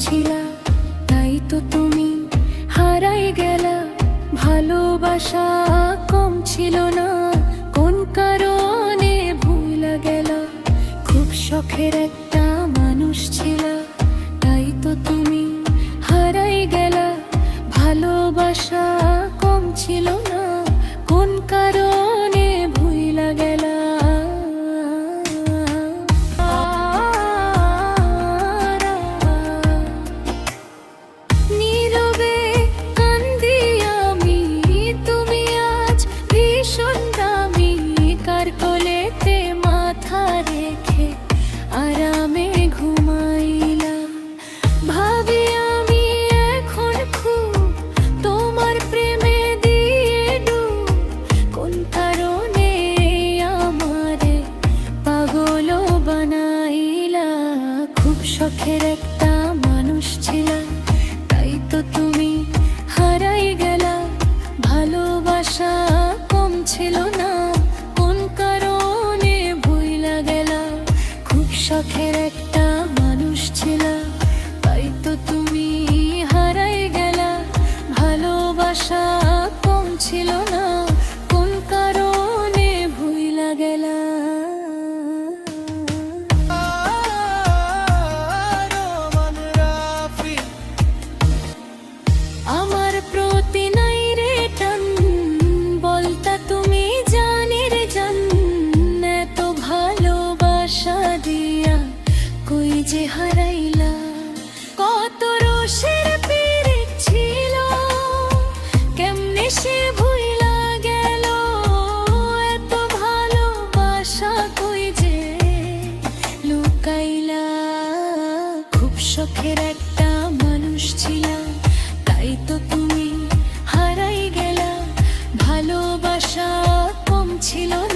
ছিলা, তাই তো তুমি হারাই গেলা। ভালোবাসা কম ছিল না, কোন কারণে ভুলা গেলা। খুব শখের একটা মানুষ ছিলা, তাই তো তুমি হারাই গেলা। ভালোবাসা কম ছিল না, কোন কারণে ভুলা গেলা। নীরবে কান্দি আমি, তুমি আজ ভীষণ দামি। কার কোলেতে মাথা রেখে আরামে ঘুমাইলা। ভাবি আমি এখন খুব তোমার প্রেমে দিয়ে ডুব। কোন কারণে আমারে পাগল বানাইলা। খুব শখের একটা মানুষ ছিলা, তাই তো তুমি হারাই গেলা। ভালোবাসা কম ছিল না, কোন কারণে ভুইলা গেলা। খুব শখের একটা মানুষ ছিলা, তাই তো তুমি হারাই গেলা। ভালোবাসা কম ছিল না, কোন কারণে ভুইলা গেলা। আমার প্রতি নাই রে টান, বলতা তুমি জানি রে জান। এত ভালোবাসা দিয়া কই যে হারাইলা। কত রোষের পীড়িত ছিল, কেমনে সে ভুইলা গেল। এত ভালোবাসা কই যে লুকাইলা। খুব শখের একটা মানুষ ছিলা, তাই তো তুমি হারাই গেলা। ভালোবাসা কম ছিল না,